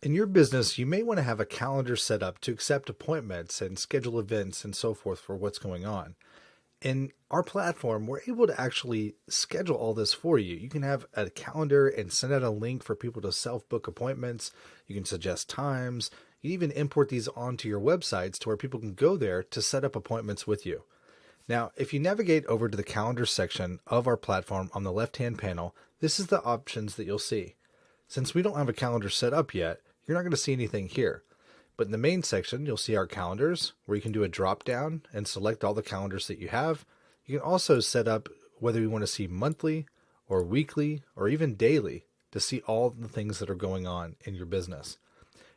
In your business, you may want to have a calendar set up to accept appointments and schedule events and so forth for what's going on. In our platform, we're able to actually schedule all this for you. You can have a calendar and send out a link for people to self-book appointments. You can suggest times. You can even import these onto your websites to where people can go there to set up appointments with you. Now, if you navigate over to the calendar section of our platform on the left-hand panel, this is the options that you'll see. Since we don't have a calendar set up yet, you're not going to see anything here. But in the main section, you'll see our calendars where you can do a drop down and select all the calendars that you have. You can also set up whether you want to see monthly or weekly or even daily to see all the things that are going on in your business.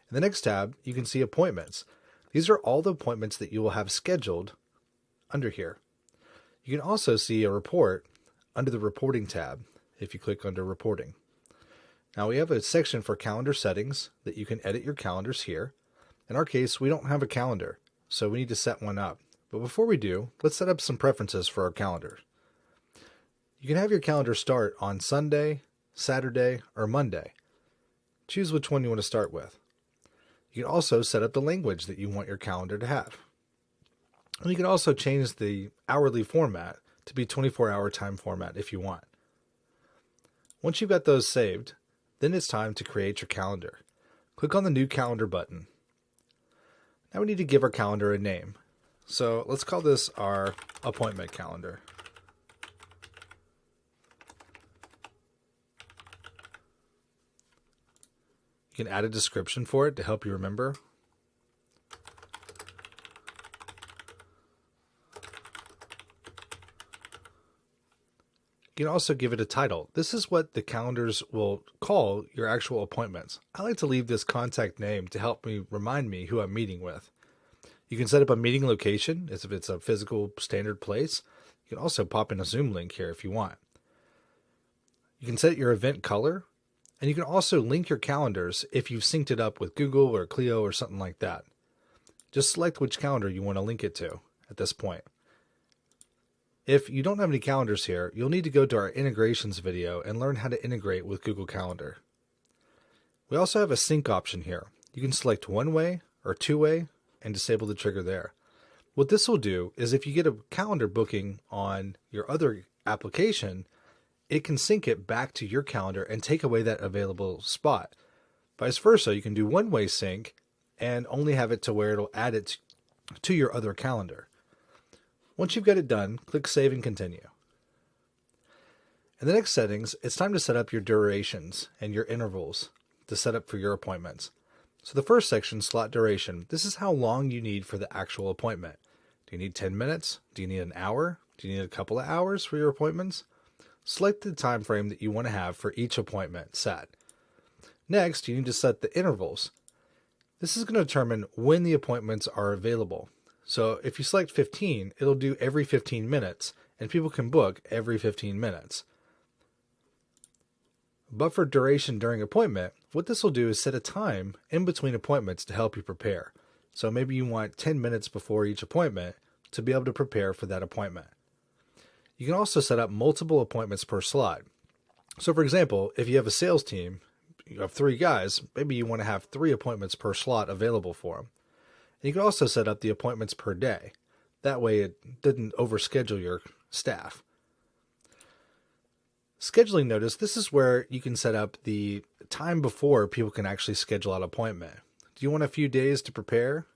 In the next tab, you can see appointments. These are all the appointments that you will have scheduled under here. You can also see a report under the reporting tab if you click under reporting. Now we have a section for calendar settings that you can edit your calendars here. In our case, we don't have a calendar, so we need to set one up. But before we do, let's set up some preferences for our calendar. You can have your calendar start on Sunday, Saturday, or Monday. Choose which one you want to start with. You can also set up the language that you want your calendar to have. And you can also change the hourly format to be 24-hour time format if you want. Once you've got those saved, then it's time to create your calendar. Click on the New Calendar button. Now we need to give our calendar a name. So let's call this our appointment calendar. You can add a description for it to help you remember. You can also give it a title. This is what the calendars will call your actual appointments. I like to leave this contact name to help me remind me who I'm meeting with. You can set up a meeting location as if it's a physical standard place. You can also pop in a Zoom link here if you want. You can set your event color, and you can also link your calendars if you've synced it up with Google or Clio or something like that. Just select which calendar you want to link it to at this point. If you don't have any calendars here, you'll need to go to our integrations video and learn how to integrate with Google Calendar. We also have a sync option here. You can select one-way or two-way and disable the trigger there. What this will do is if you get a calendar booking on your other application, it can sync it back to your calendar and take away that available spot. Vice versa, you can do one-way sync and only have it to where it'll add it to your other calendar. Once you've got it done, click Save and Continue. In the next settings, it's time to set up your durations and your intervals to set up for your appointments. So the first section, slot duration, this is how long you need for the actual appointment. Do you need 10 minutes? Do you need an hour? Do you need a couple of hours for your appointments? Select the time frame that you want to have for each appointment set. Next, you need to set the intervals. This is going to determine when the appointments are available. So if you select 15, it'll do every 15 minutes, and people can book every 15 minutes. But for duration during appointment, what this will do is set a time in between appointments to help you prepare. So maybe you want 10 minutes before each appointment to be able to prepare for that appointment. You can also set up multiple appointments per slot. So for example, if you have a sales team, you have 3 guys, maybe you want to have 3 appointments per slot available for them. And you can also set up the appointments per day. That way it didn't overschedule your staff. Scheduling notice, this is where you can set up the time before people can actually schedule an appointment. Do you want a few days to prepare?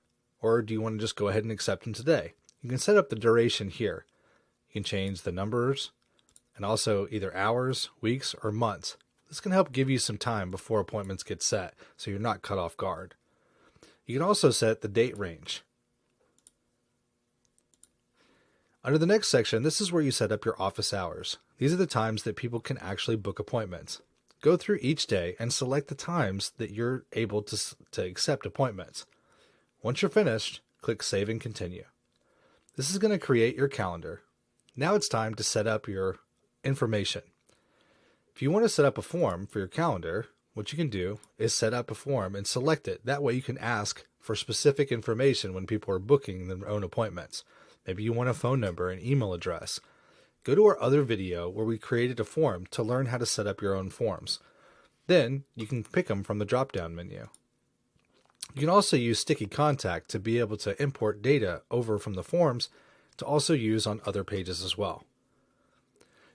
Or do you want to just go ahead and accept them today? You can set up the duration here. You can change the numbers and also either hours, weeks, or months. This can help give you some time before appointments get set so you're not caught off guard. You can also set the date range. Under the next section, this is where you set up your office hours. These are the times that people can actually book appointments. Go through each day and select the times that you're able to accept appointments. Once you're finished, click Save and Continue. This is going to create your calendar. Now it's time to set up your information. If you want to set up a form for your calendar, what you can do is set up a form and select it. That way you can ask for specific information when people are booking their own appointments. Maybe you want a phone number and email address. Go to our other video where we created a form to learn how to set up your own forms. Then you can pick them from the drop-down menu. You can also use Sticky Contact to be able to import data over from the forms to also use on other pages as well.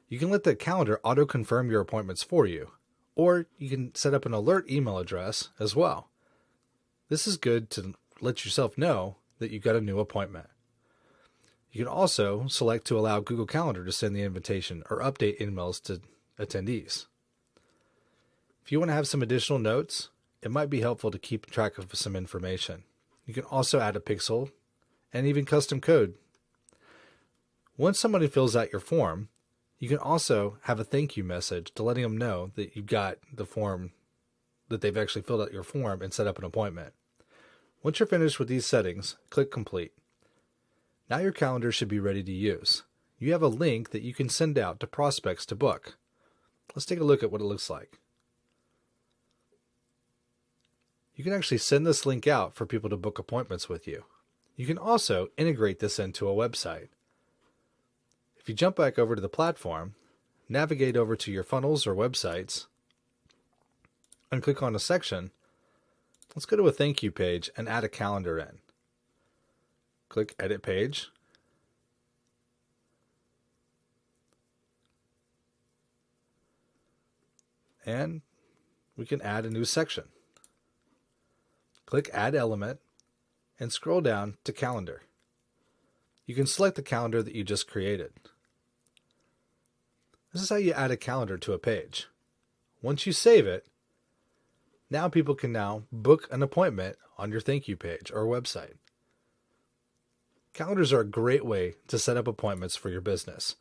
You can let the calendar auto-confirm your appointments for you, or you can set up an alert email address as well. This is good to let yourself know that you've got a new appointment. You can also select to allow Google Calendar to send the invitation or update emails to attendees. If you want to have some additional notes, it might be helpful to keep track of some information. You can also add a pixel and even custom code. Once somebody fills out your form, you can also have a thank you message to letting them know that you got the form, that they've actually filled out your form and set up an appointment. Once you're finished with these settings, click Complete. Now your calendar should be ready to use. You have a link that you can send out to prospects to book. Let's take a look at what it looks like. You can actually send this link out for people to book appointments with you. You can also integrate this into a website. If you jump back over to the platform, navigate over to your funnels or websites, and click on a section, let's go to a thank you page and add a calendar in. Click Edit Page. And we can add a new section. Click Add Element and scroll down to Calendar. You can select the calendar that you just created. This is how you add a calendar to a page. Once you save it, now people can now book an appointment on your thank you page or website. Calendars are a great way to set up appointments for your business.